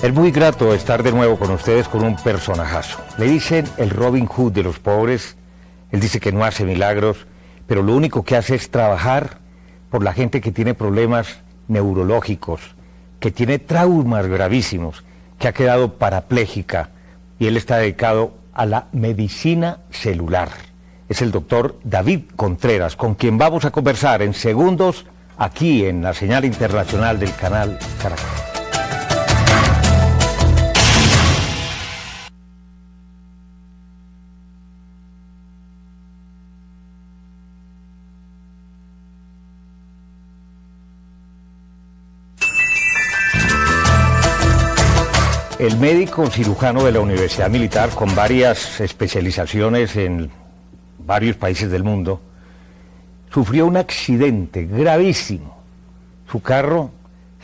Es muy grato estar de nuevo con ustedes con un personajazo. Le dicen el Robin Hood de los pobres. Él dice que no hace milagros, pero lo único que hace es trabajar por la gente que tiene problemas neurológicos, que tiene traumas gravísimos, que ha quedado parapléjica, y él está dedicado a la medicina celular. Es el doctor David Contreras, con quien vamos a conversar en segundos aquí en la señal internacional del canal Caracol. El médico cirujano de la Universidad Militar, con varias especializaciones en varios países del mundo, sufrió un accidente gravísimo. Su carro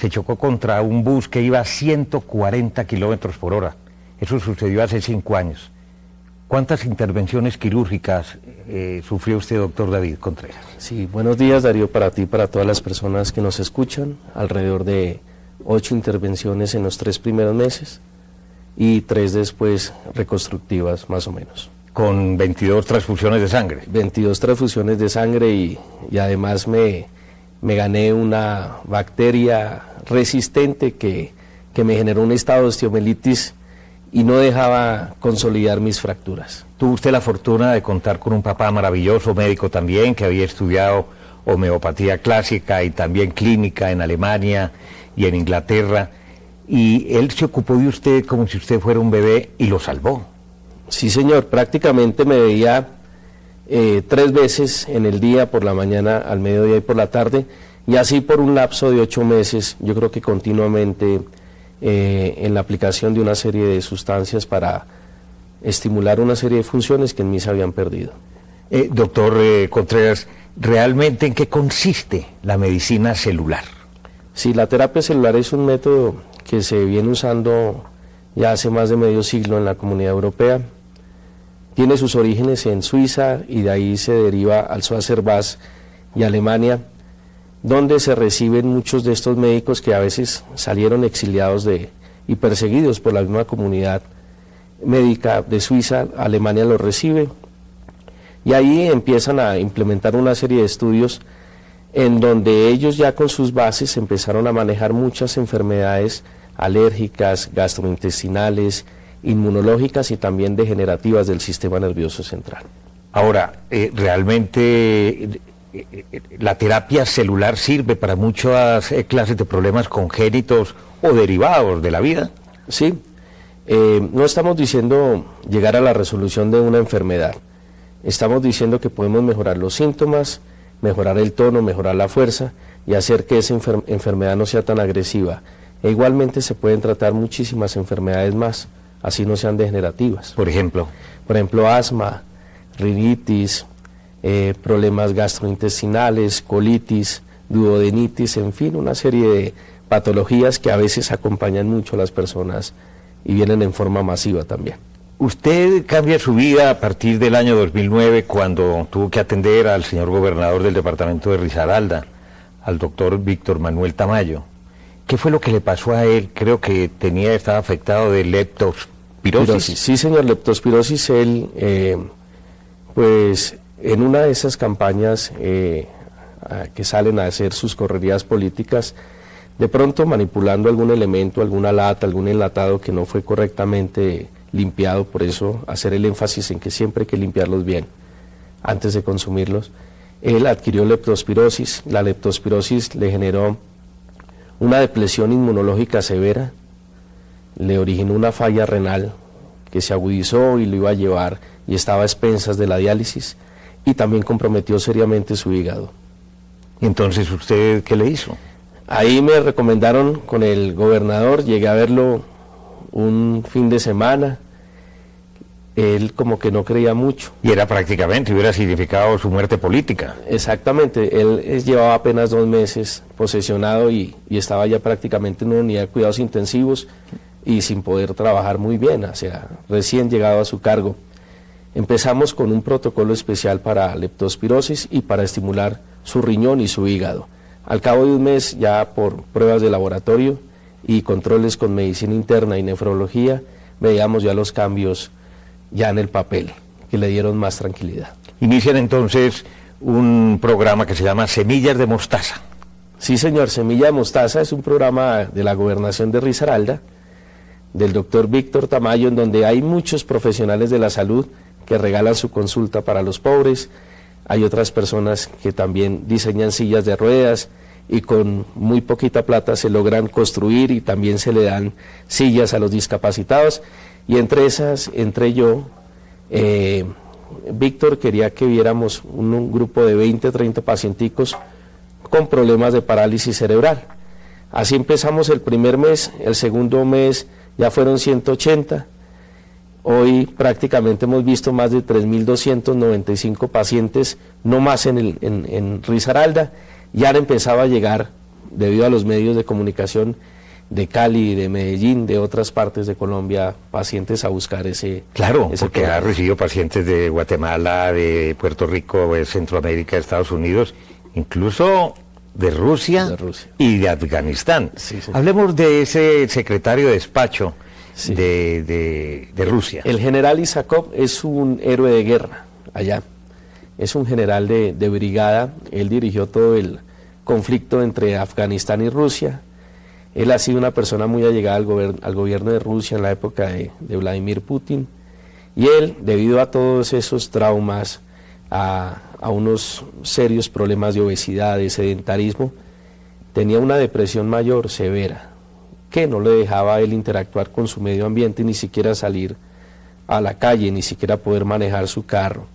se chocó contra un bus que iba a 140 kilómetros por hora. Eso sucedió hace 5 años. ¿Cuántas intervenciones quirúrgicas sufrió usted, doctor David Contreras? Sí, buenos días, Darío, para ti y para todas las personas que nos escuchan. Alrededor de 8 intervenciones en los 3 primeros meses y 3 después reconstructivas, más o menos. Con 22 transfusiones de sangre. 22 transfusiones de sangre y además me gané una bacteria resistente que me generó un estado de osteomielitis y no dejaba consolidar mis fracturas. Tuvo usted la fortuna de contar con un papá maravilloso, médico también, que había estudiado homeopatía clásica y también clínica en Alemania y en Inglaterra, y él se ocupó de usted como si usted fuera un bebé y lo salvó. Sí, señor, prácticamente me veía 3 veces en el día, por la mañana, al mediodía y por la tarde, y así por un lapso de 8 meses, yo creo que continuamente en la aplicación de una serie de sustancias para estimular una serie de funciones que en mí se habían perdido. Doctor Contreras, ¿realmente en qué consiste la medicina celular? Sí, la terapia celular es un método que se viene usando ya hace más de medio siglo en la Comunidad Europea. Tiene sus orígenes en Suiza y de ahí se deriva al Schweizerbass y Alemania, donde se reciben muchos de estos médicos que a veces salieron exiliados y perseguidos por la misma comunidad médica de Suiza. Alemania los recibe y ahí empiezan a implementar una serie de estudios en donde ellos ya con sus bases empezaron a manejar muchas enfermedades alérgicas, gastrointestinales, inmunológicas y también degenerativas del sistema nervioso central. Ahora, realmente la terapia celular sirve para muchas clases de problemas congénitos o derivados de la vida. Sí, no estamos diciendo llegar a la resolución de una enfermedad, estamos diciendo que podemos mejorar los síntomas, mejorar el tono, mejorar la fuerza y hacer que esa enfermedad no sea tan agresiva. E igualmente se pueden tratar muchísimas enfermedades más, así no sean degenerativas. Por ejemplo, asma, rinitis, problemas gastrointestinales, colitis, duodenitis, en fin, una serie de patologías que a veces acompañan mucho a las personas y vienen en forma masiva también. Usted cambia su vida a partir del año 2009 cuando tuvo que atender al señor gobernador del departamento de Risaralda, al doctor Víctor Manuel Tamayo. ¿Qué fue lo que le pasó a él? Creo que estaba afectado de leptospirosis. Sí, señor, leptospirosis. Él, pues, en una de esas campañas que salen a hacer sus correrías políticas, de pronto manipulando algún elemento, alguna lata, algún enlatado que no fue correctamente limpiado, por eso hacer el énfasis en que siempre hay que limpiarlos bien antes de consumirlos. Él adquirió leptospirosis. La leptospirosis le generó una depresión inmunológica severa, le originó una falla renal que se agudizó y lo iba a llevar y estaba a expensas de la diálisis y también comprometió seriamente su hígado. ¿Y entonces usted qué le hizo? Ahí me recomendaron con el gobernador, llegué a verlo un fin de semana, él como que no creía mucho. Y era prácticamente, hubiera significado su muerte política. Exactamente, él llevaba apenas 2 meses posesionado y estaba ya prácticamente en una unidad de cuidados intensivos y sin poder trabajar muy bien, o sea, recién llegado a su cargo. Empezamos con un protocolo especial para leptospirosis y para estimular su riñón y su hígado. Al cabo de un mes, ya por pruebas de laboratorio, y controles con medicina interna y nefrología, veíamos ya los cambios ya en el papel, que le dieron más tranquilidad. Inician entonces un programa que se llama Semillas de Mostaza. Sí, señor, Semilla de Mostaza es un programa de la Gobernación de Risaralda, del doctor Víctor Tamayo, en donde hay muchos profesionales de la salud que regalan su consulta para los pobres. Hay otras personas que también diseñan sillas de ruedas y con muy poquita plata se logran construir y también se le dan sillas a los discapacitados. Y entre esas, entré yo. Víctor quería que viéramos un grupo de 20, 30 pacienticos con problemas de parálisis cerebral. Así empezamos el primer mes, el segundo mes ya fueron 180. Hoy prácticamente hemos visto más de 3.295 pacientes, no más en Risaralda. Ya han empezado a llegar, debido a los medios de comunicación de Cali, de Medellín, de otras partes de Colombia, pacientes a buscar ese... Claro, ese porque programa. ha recibido pacientes de Guatemala, de Puerto Rico, de Centroamérica, de Estados Unidos, incluso de Rusia, y de Afganistán. Sí, sí. Hablemos de ese secretario de despacho Sí. de Rusia. El general Isakov es un héroe de guerra allá, es un general de brigada. Él dirigió todo el conflicto entre Afganistán y Rusia. Él ha sido una persona muy allegada al gobierno de Rusia en la época de Vladimir Putin, y él, debido a todos esos traumas, a unos serios problemas de obesidad, de sedentarismo, tenía una depresión mayor, severa, que no le dejaba a él interactuar con su medio ambiente, ni siquiera salir a la calle, ni siquiera poder manejar su carro.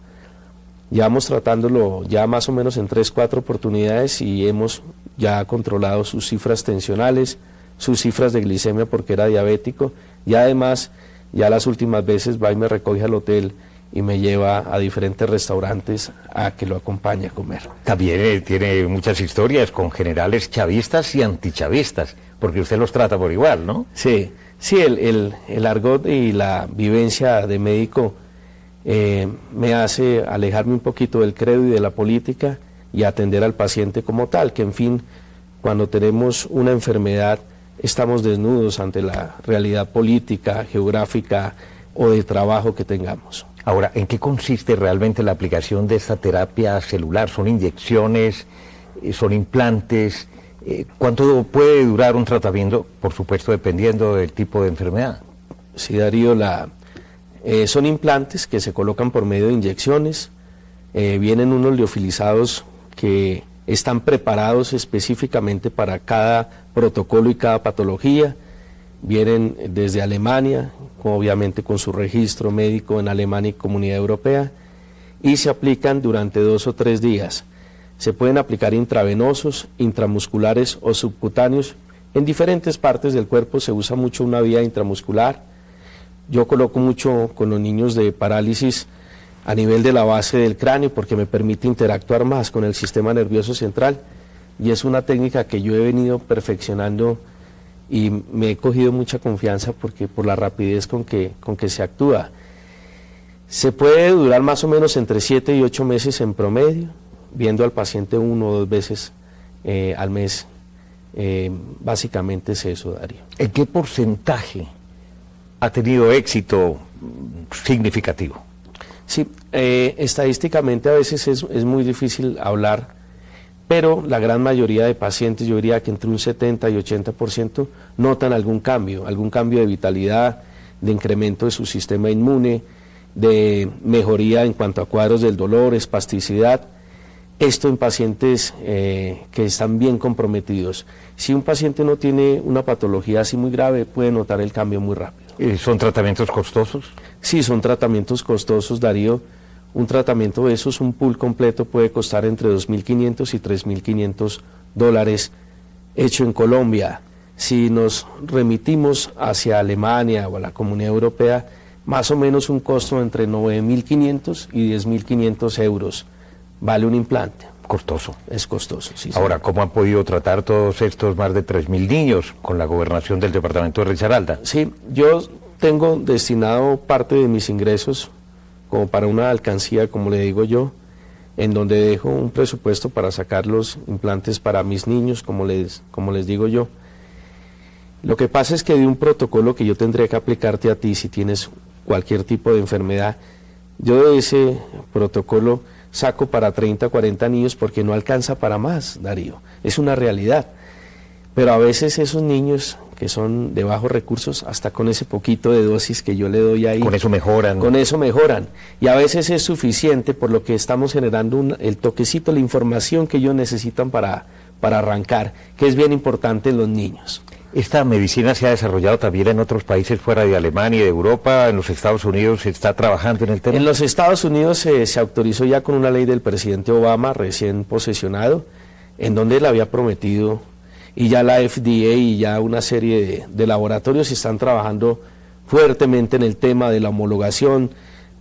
Llevamos tratándolo ya más o menos en 3, 4 oportunidades y hemos ya controlado sus cifras tensionales, sus cifras de glicemia porque era diabético, y además ya las últimas veces va y me recoge al hotel y me lleva a diferentes restaurantes a que lo acompañe a comer. También tiene muchas historias con generales chavistas y antichavistas, porque usted los trata por igual, ¿no? Sí, sí, el argot y la vivencia de médico me hace alejarme un poquito del credo y de la política y atender al paciente como tal, que en fin, cuando tenemos una enfermedad estamos desnudos ante la realidad política, geográfica o de trabajo que tengamos. Ahora, ¿en qué consiste realmente la aplicación de esta terapia celular? ¿Son inyecciones? ¿Son implantes? ¿Cuánto puede durar un tratamiento? Por supuesto, dependiendo del tipo de enfermedad. Sí, Darío, son implantes que se colocan por medio de inyecciones. Vienen unos liofilizados que están preparados específicamente para cada protocolo y cada patología. Vienen desde Alemania, obviamente con su registro médico en Alemania y Comunidad Europea, y se aplican durante 2 o 3 días. Se pueden aplicar intravenosos, intramusculares o subcutáneos. En diferentes partes del cuerpo se usa mucho una vía intramuscular. Yo coloco mucho con los niños de parálisis a nivel de la base del cráneo porque me permite interactuar más con el sistema nervioso central, y es una técnica que yo he venido perfeccionando y me he cogido mucha confianza porque por la rapidez con que se actúa. Se puede durar más o menos entre 7 y 8 meses en promedio, viendo al paciente 1 o 2 veces al mes. Básicamente es eso, Darío. ¿En qué porcentaje ha tenido éxito significativo? Sí, estadísticamente a veces es muy difícil hablar, pero la gran mayoría de pacientes, yo diría que entre un 70 y 80%, notan algún cambio de vitalidad, de incremento de su sistema inmune, de mejoría en cuanto a cuadros del dolor, espasticidad. Esto en pacientes que están bien comprometidos. Si un paciente no tiene una patología así muy grave, puede notar el cambio muy rápido. ¿Son tratamientos costosos? Sí, son tratamientos costosos, Darío. Un tratamiento de esos, un pool completo, puede costar entre $2.500 y $3.500 hecho en Colombia. Si nos remitimos hacia Alemania o a la Comunidad Europea, más o menos un costo entre 9.500 y 10.500 euros vale un implante. Costoso. Es costoso, sí. Ahora, ¿cómo han podido tratar todos estos más de 3.000 niños con la gobernación del departamento de Risaralda? Sí, yo tengo destinado parte de mis ingresos como para una alcancía, como le digo yo, en donde dejo un presupuesto para sacar los implantes para mis niños, como les digo yo. Lo que pasa es que de un protocolo que yo tendría que aplicarte a ti si tienes cualquier tipo de enfermedad, yo de ese protocolo saco para 30, 40 niños porque no alcanza para más, Darío. Es una realidad. Pero a veces esos niños que son de bajos recursos, hasta con ese poquito de dosis que yo le doy ahí, con eso mejoran. Con eso mejoran. Y a veces es suficiente, por lo que estamos generando el toquecito, la información que ellos necesitan para arrancar, que es bien importante en los niños. ¿Esta medicina se ha desarrollado también en otros países fuera de Alemania y de Europa? ¿En los Estados Unidos se está trabajando en el tema? En los Estados Unidos se autorizó ya con una ley del presidente Obama, recién posesionado, en donde él había prometido, y ya la FDA y ya una serie de laboratorios están trabajando fuertemente en el tema de la homologación,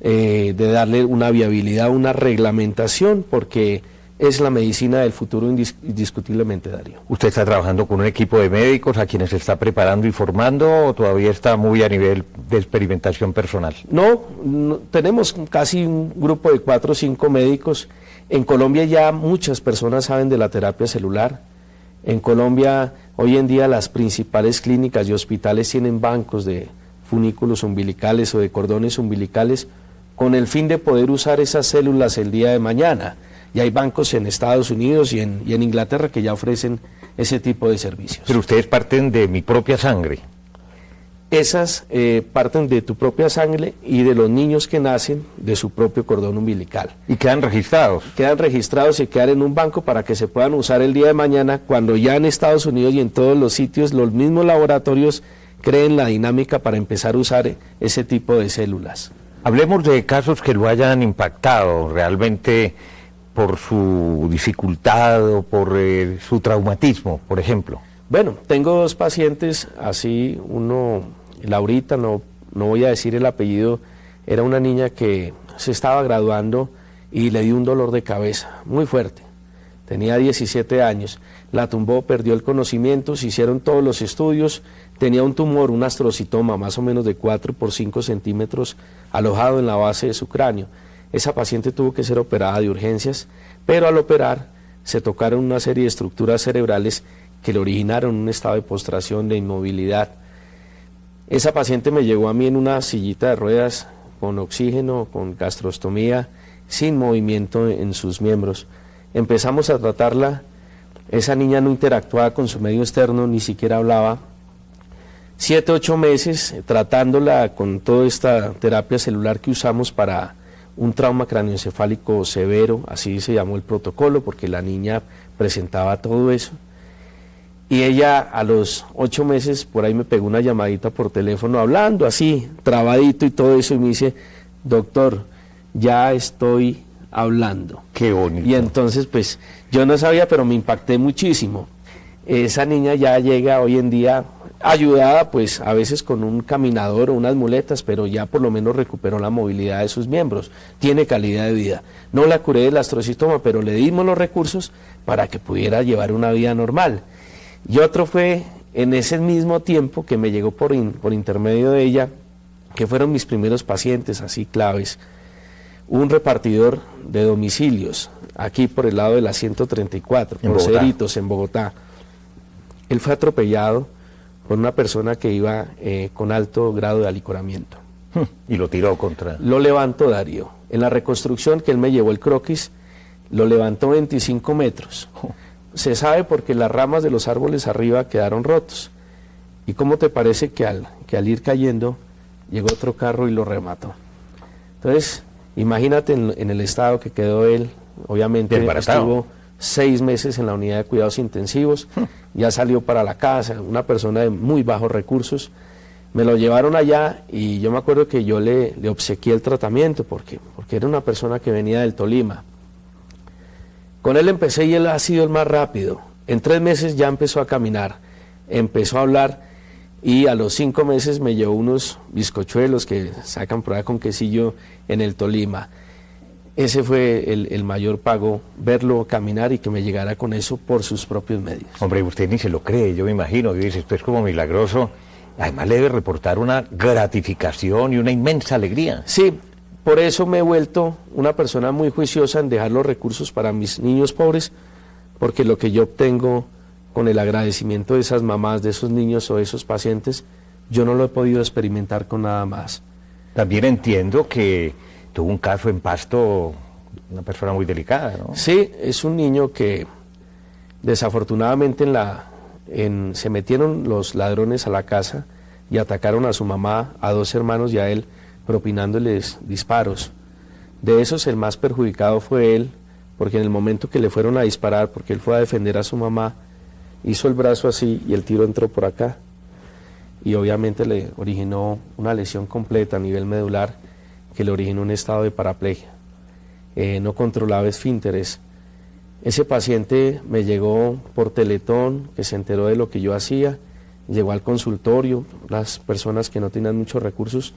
de darle una viabilidad, una reglamentación, porque es la medicina del futuro indiscutiblemente, Darío. ¿Usted está trabajando con un equipo de médicos a quienes se está preparando y formando o todavía está muy a nivel de experimentación personal? No, tenemos casi un grupo de 4 o 5 médicos. En Colombia ya muchas personas saben de la terapia celular. En Colombia hoy en día las principales clínicas y hospitales tienen bancos de funículos umbilicales o de cordones umbilicales con el fin de poder usar esas células el día de mañana. Y hay bancos en Estados Unidos y en Inglaterra que ya ofrecen ese tipo de servicios. Pero ustedes parten de mi propia sangre. Esas parten de tu propia sangre y de los niños que nacen de su propio cordón umbilical. ¿Y quedan registrados? Quedan registrados y quedan en un banco para que se puedan usar el día de mañana, cuando ya en Estados Unidos y en todos los sitios los mismos laboratorios creen la dinámica para empezar a usar ese tipo de células. Hablemos de casos que lo hayan impactado realmente por su dificultad o por su traumatismo, por ejemplo. Bueno, tengo 2 pacientes, así uno, Laurita, no voy a decir el apellido, era una niña que se estaba graduando y le dio un dolor de cabeza muy fuerte. Tenía 17 años, la tumbó, perdió el conocimiento, se hicieron todos los estudios, tenía un tumor, un astrocitoma más o menos de 4 por 5 centímetros alojado en la base de su cráneo. Esa paciente tuvo que ser operada de urgencias, pero al operar se tocaron una serie de estructuras cerebrales que le originaron un estado de postración, de inmovilidad. Esa paciente me llegó a mí en una sillita de ruedas, con oxígeno, con gastrostomía, sin movimiento en sus miembros. Empezamos a tratarla, esa niña no interactuaba con su medio externo, ni siquiera hablaba. 7, 8 meses tratándola con toda esta terapia celular que usamos para un trauma craneoencefálico severo, así se llamó el protocolo, porque la niña presentaba todo eso. Y ella a los 8 meses por ahí me pegó una llamadita por teléfono hablando así, trabadito y todo eso, y me dice: doctor, ya estoy hablando. Qué bonito. Y entonces pues yo no sabía, pero me impacté muchísimo. Esa niña ya llega hoy en día ayudada pues a veces con un caminador o unas muletas, pero ya por lo menos recuperó la movilidad de sus miembros, tiene calidad de vida. No la curé del astrocitoma, pero le dimos los recursos para que pudiera llevar una vida normal. Y otro fue en ese mismo tiempo que me llegó por intermedio de ella, que fueron mis primeros pacientes así claves, un repartidor de domicilios, aquí por el lado de la 134, por Cerritos, en Bogotá. Él fue atropellado por una persona que iba con alto grado de alicoramiento. Y lo tiró contra... Lo levantó, Darío. En la reconstrucción que él me llevó el croquis, lo levantó 25 metros. Se sabe porque las ramas de los árboles arriba quedaron rotos. ¿Y cómo te parece que al ir cayendo, llegó otro carro y lo remató? Entonces, imagínate en el estado que quedó él. Obviamente estuvo 6 meses en la unidad de cuidados intensivos, ya salió para la casa, una persona de muy bajos recursos. Me lo llevaron allá y yo me acuerdo que yo le obsequié el tratamiento porque era una persona que venía del Tolima. Con él empecé y él ha sido el más rápido. En 3 meses ya empezó a caminar, empezó a hablar, y a los 5 meses me llevó unos bizcochuelos que sacan prueba con quesillo en el Tolima. Ese fue el mayor pago, verlo caminar y que me llegara con eso por sus propios medios. Hombre, usted ni se lo cree, yo me imagino, dice, esto es como milagroso. Además le debe reportar una gratificación y una inmensa alegría. Sí, por eso me he vuelto una persona muy juiciosa en dejar los recursos para mis niños pobres, porque lo que yo obtengo con el agradecimiento de esas mamás, de esos niños o de esos pacientes, yo no lo he podido experimentar con nada más. También entiendo que tuvo un caso en Pasto, una persona muy delicada, ¿no? Sí, es un niño que desafortunadamente se metieron los ladrones a la casa y atacaron a su mamá, a 2 hermanos y a él, propinándoles disparos. De esos el más perjudicado fue él, porque en el momento que le fueron a disparar, porque él fue a defender a su mamá, hizo el brazo así y el tiro entró por acá. Y obviamente le originó una lesión completa a nivel medular que le originó un estado de paraplegia. No controlaba esfínteres. Ese paciente me llegó por Teletón, que se enteró de lo que yo hacía, llegó al consultorio, las personas que no tenían muchos recursos.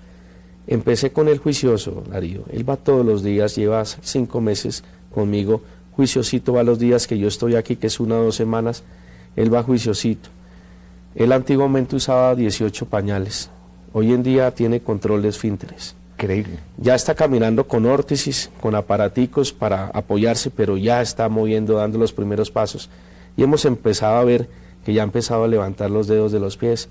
Empecé con el juicioso, Darío. Él va todos los días, lleva 5 meses conmigo, juiciosito va los días que yo estoy aquí, que es 1 o 2 semanas, él va juiciosito. Él antiguamente usaba 18 pañales, hoy en día tiene control de esfínteres. Increíble. Ya está caminando con órtesis, con aparaticos para apoyarse, pero ya está moviendo, dando los primeros pasos. Y hemos empezado a ver que ya ha empezado a levantar los dedos de los pies.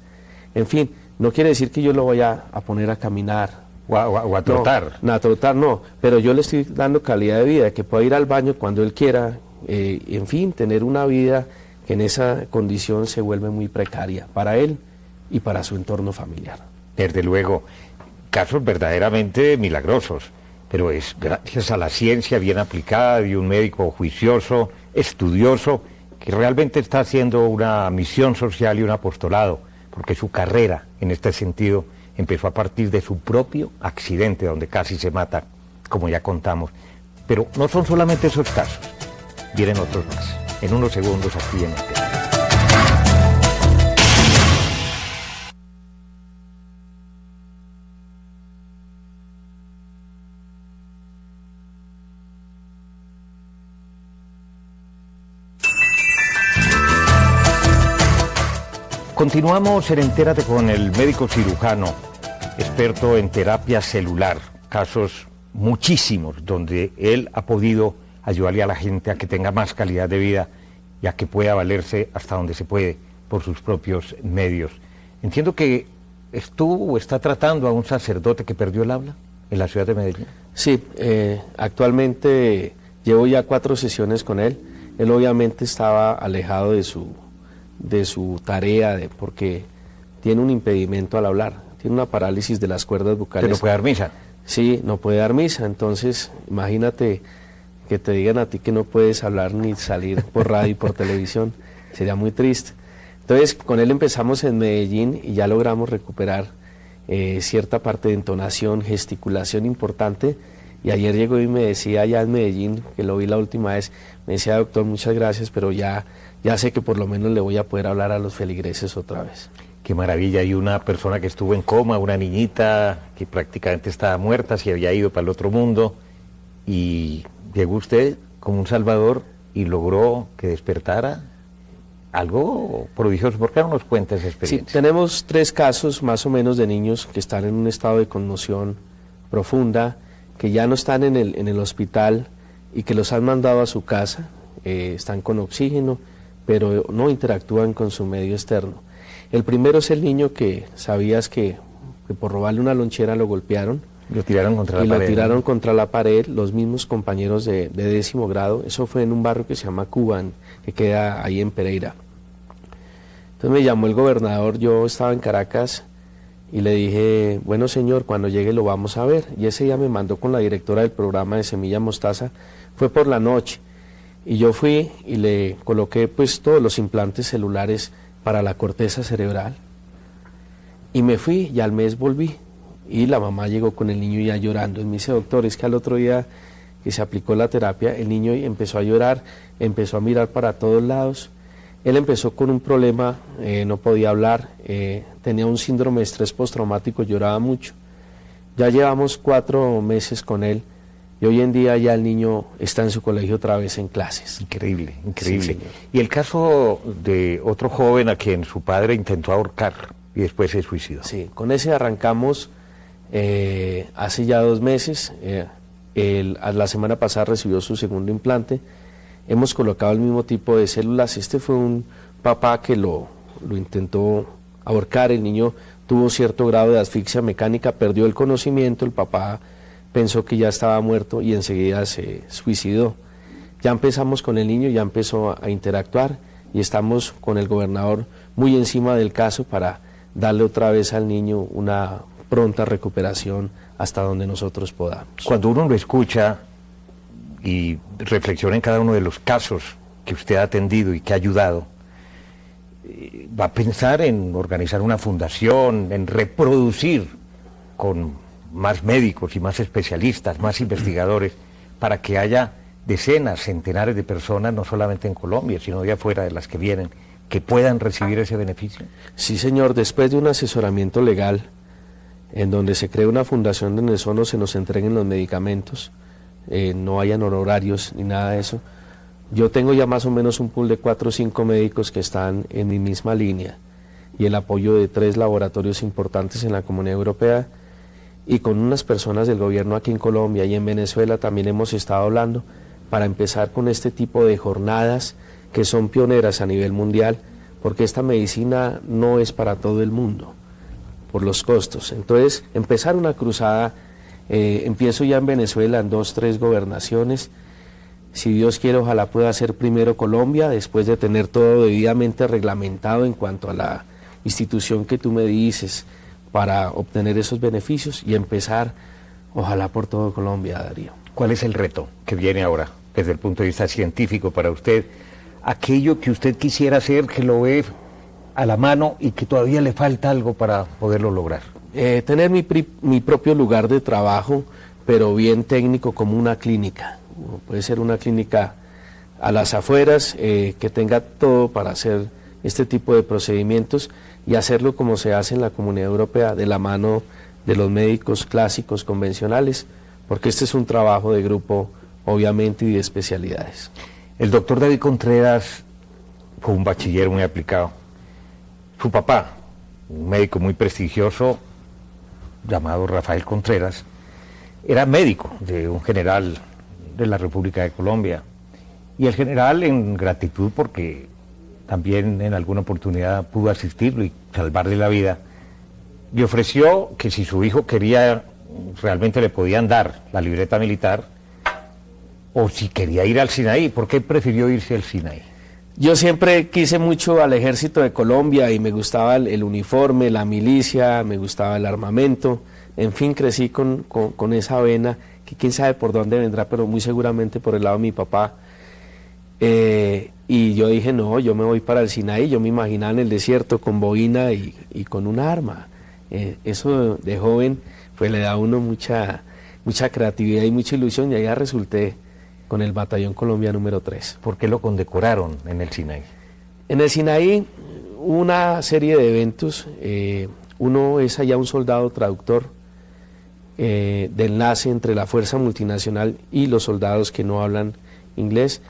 En fin, no quiere decir que yo lo vaya a poner a caminar. O a trotar. No, a trotar no, pero yo le estoy dando calidad de vida, que pueda ir al baño cuando él quiera, en fin, tener una vida que en esa condición se vuelve muy precaria para él y para su entorno familiar. Desde luego, casos verdaderamente milagrosos, pero es gracias a la ciencia bien aplicada de un médico juicioso, estudioso, que realmente está haciendo una misión social y un apostolado, porque su carrera en este sentido empezó a partir de su propio accidente, donde casi se mata, como ya contamos. Pero no son solamente esos casos, vienen otros más. En unos segundos aquí en el tema. Continuamos en Entérate con el médico cirujano, experto en terapia celular, casos muchísimos donde él ha podido ayudarle a la gente a que tenga más calidad de vida y a que pueda valerse hasta donde se puede por sus propios medios. Entiendo que estuvo o está tratando a un sacerdote que perdió el habla en la ciudad de Medellín. Sí, actualmente llevo ya 4 sesiones con él. Él obviamente estaba alejado de su tarea, porque tiene un impedimento al hablar, tiene una parálisis de las cuerdas vocales. ¿Que no puede dar misa? Sí, no puede dar misa, entonces imagínate que te digan a ti que no puedes hablar ni salir por radio y por televisión, sería muy triste. Entonces con él empezamos en Medellín y ya logramos recuperar cierta parte de entonación, gesticulación importante, y ayer llegó y me decía allá en Medellín, que lo vi la última vez, me decía: doctor, muchas gracias, pero ya sé que por lo menos le voy a poder hablar a los feligreses otra vez. Qué maravilla. Hay una persona que estuvo en coma, una niñita que prácticamente estaba muerta, se había ido para el otro mundo, y llegó usted como un salvador y logró que despertara. Algo prodigioso. ¿Por qué no nos cuenta esa experiencia? Sí, tenemos 3 casos más o menos de niños que están en un estado de conmoción profunda, que ya no están en el hospital y que los han mandado a su casa, están con oxígeno, pero no interactúan con su medio externo. El primero es el niño que sabías que por robarle una lonchera lo golpearon. Lo tiraron contra la pared. Lo tiraron contra la pared, los mismos compañeros de 10º grado. Eso fue en un barrio que se llama Cuban, que queda ahí en Pereira. Entonces me llamó el gobernador, yo estaba en Caracas, y le dije: bueno señor, cuando llegue lo vamos a ver. Y ese día me mandó con la directora del programa de Semilla Mostaza, fue por la noche. Y yo fui y le coloqué pues todos los implantes celulares para la corteza cerebral. Y me fui y al mes volví. Y la mamá llegó con el niño ya llorando. Y me dice: doctor, es que al otro día que se aplicó la terapia, el niño empezó a llorar, empezó a mirar para todos lados. Él empezó con un problema, no podía hablar, tenía un síndrome de estrés postraumático, lloraba mucho. Ya llevamos 4 meses con él. Y hoy en día ya el niño está en su colegio otra vez en clases. Increíble, increíble. Sí, y el caso de otro joven a quien su padre intentó ahorcar y después se suicidó. Sí, con ese arrancamos hace ya 2 meses. La semana pasada recibió su segundo implante. hemos colocado el mismo tipo de células. Este fue un papá que lo intentó ahorcar, el niño tuvo cierto grado de asfixia mecánica, perdió el conocimiento, el papá pensó que ya estaba muerto y enseguida se suicidó. Ya empezamos con el niño, ya empezó a interactuar y estamos con el gobernador muy encima del caso para darle otra vez al niño una pronta recuperación hasta donde nosotros podamos. Cuando uno lo escucha y reflexiona en cada uno de los casos que usted ha atendido y que ha ayudado, va a pensar en organizar una fundación, en reproducir con más médicos y más especialistas, más investigadores, para que haya decenas, centenares de personas, no solamente en Colombia, sino de afuera, de las que vienen, que puedan recibir ese beneficio. Sí, señor, después de un asesoramiento legal, en donde se crea una fundación donde solo se nos entreguen los medicamentos, no hayan honorarios ni nada de eso. Yo tengo ya más o menos un pool de 4 o 5 médicos que están en mi misma línea y el apoyo de 3 laboratorios importantes en la Comunidad Europea, y con unas personas del gobierno aquí en Colombia y en Venezuela también hemos estado hablando para empezar con este tipo de jornadas que son pioneras a nivel mundial, porque esta medicina no es para todo el mundo por los costos. Entonces, empezar una cruzada, empiezo ya en Venezuela, en 2 o 3 gobernaciones. Si Dios quiere, ojalá pueda ser primero Colombia, después de tener todo debidamente reglamentado en cuanto a la institución que tú me dices para obtener esos beneficios, y empezar, ojalá, por todo Colombia, Darío. ¿Cuál es el reto que viene ahora, desde el punto de vista científico, para usted? Aquello que usted quisiera hacer, que lo ve a la mano y que todavía le falta algo para poderlo lograr. Tener mi propio lugar de trabajo, pero bien técnico, como una clínica. Puede ser una clínica a las afueras, que tenga todo para hacer este tipo de procedimientos y hacerlo como se hace en la Comunidad Europea, de la mano de los médicos clásicos convencionales, porque este es un trabajo de grupo, obviamente, y de especialidades. El doctor David Contreras fue un bachiller muy aplicado. Su papá, un médico muy prestigioso, llamado Rafael Contreras, era médico de un general de la República de Colombia. Y el general, en gratitud porque también en alguna oportunidad pudo asistirlo y salvarle la vida, le ofreció que si su hijo quería, realmente le podían dar la libreta militar, o si quería ir al Sinaí. ¿Por qué prefirió irse al Sinaí? Yo siempre quise mucho al Ejército de Colombia y me gustaba el uniforme, la milicia, me gustaba el armamento, en fin, crecí con esa vena, que quién sabe por dónde vendrá, pero muy seguramente por el lado de mi papá. Y yo dije, no, yo me voy para el Sinaí. Yo me imaginaba en el desierto con boina y con un arma. Eso de joven pues le da a uno mucha creatividad y mucha ilusión, y allá resulté con el Batallón Colombia número 3. ¿Por qué lo condecoraron en el Sinaí? En el Sinaí hubo una serie de eventos. Uno es allá un soldado traductor, de enlace entre la fuerza multinacional y los soldados que no hablan inglés,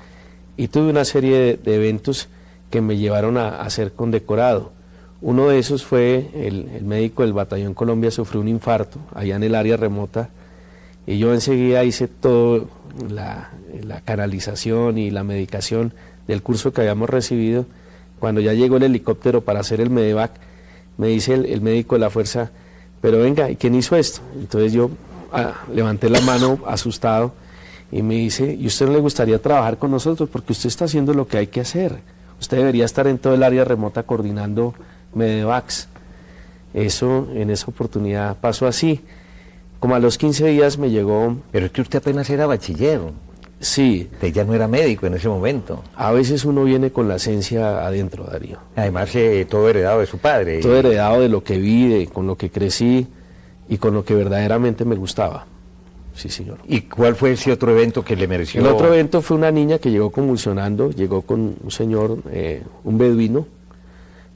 y tuve una serie de eventos que me llevaron a ser condecorado. Uno de esos fue el médico del Batallón Colombia sufrió un infarto allá en el área remota, y yo enseguida hice todo la canalización y la medicación del curso que habíamos recibido. Cuando ya llegó el helicóptero para hacer el medevac, me dice el médico de la fuerza, pero venga, ¿y quién hizo esto? Entonces yo levanté la mano asustado y me dice, ¿y usted no le gustaría trabajar con nosotros? Porque usted está haciendo lo que hay que hacer. Usted debería estar en todo el área remota coordinando medevacs. Eso, en esa oportunidad pasó así. Como a los 15 días me llegó... Pero es que usted apenas era bachiller. Sí. Usted ya no era médico en ese momento. A veces uno viene con la esencia adentro, Darío. Además, todo heredado de su padre. Todo heredado de lo que vi, con lo que crecí y con lo que verdaderamente me gustaba. Sí, señor. ¿Y cuál fue ese otro evento que le mereció? El otro evento fue una niña que llegó convulsionando, llegó con un señor, un beduino,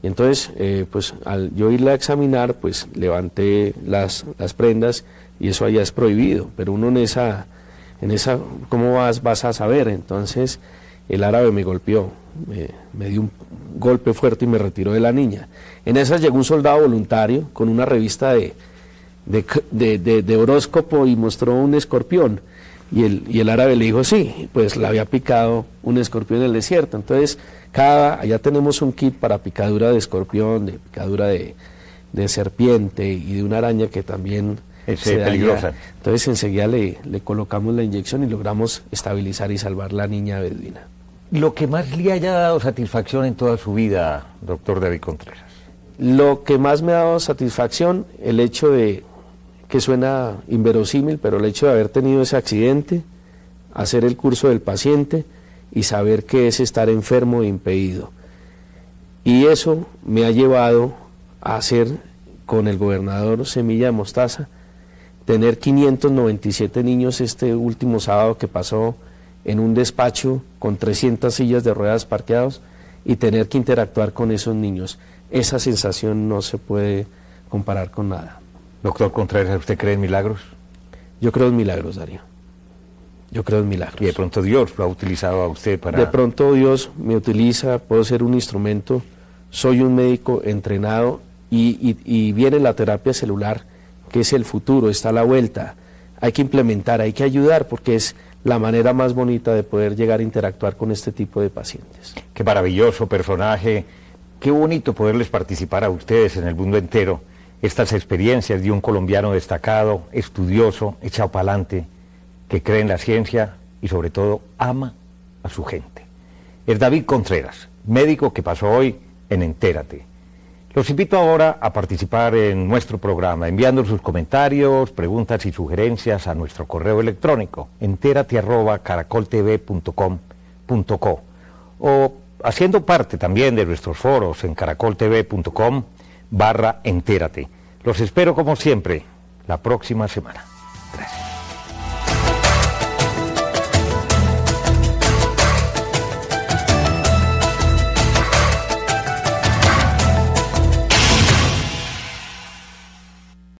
y entonces, pues al yo irla a examinar, pues levanté las prendas, y eso allá es prohibido, pero uno en esa ¿cómo vas a saber? Entonces el árabe me golpeó, me dio un golpe fuerte y me retiró de la niña. En esas llegó un soldado voluntario con una revista de horóscopo y mostró un escorpión. Y el árabe le dijo sí, pues la había picado un escorpión en el desierto. Entonces, allá tenemos un kit para picadura de escorpión, de picadura de serpiente y de una araña que también es peligrosa. Entonces enseguida le colocamos la inyección y logramos estabilizar y salvar la niña beduina. Lo que más le haya dado satisfacción en toda su vida, doctor David Contreras. Lo que más me ha dado satisfacción, el hecho de, que suena inverosímil, pero el hecho de haber tenido ese accidente, hacer el curso del paciente y saber qué es estar enfermo e impedido. Y eso me ha llevado a hacer con el gobernador Semilla de Mostaza, tener 597 niños este último sábado que pasó en un despacho con 300 sillas de ruedas parqueados y tener que interactuar con esos niños. Esa sensación no se puede comparar con nada. Doctor Contreras, ¿usted cree en milagros? Yo creo en milagros, Darío. Yo creo en milagros. Y de pronto Dios lo ha utilizado a usted para... De pronto Dios me utiliza, puedo ser un instrumento, soy un médico entrenado y viene la terapia celular, que es el futuro, está a la vuelta. Hay que implementar, hay que ayudar, porque es la manera más bonita de poder llegar a interactuar con este tipo de pacientes. Qué maravilloso personaje, qué bonito poderles participar a ustedes en el mundo entero, estas experiencias de un colombiano destacado, estudioso, echado para adelante, que cree en la ciencia y sobre todo ama a su gente. Es David Contreras, médico que pasó hoy en Entérate. Los invito ahora a participar en nuestro programa, enviando sus comentarios, preguntas y sugerencias a nuestro correo electrónico, enterate@caracoltv.com.co, o haciendo parte también de nuestros foros en caracoltv.com/entérate. Los espero como siempre la próxima semana. Gracias.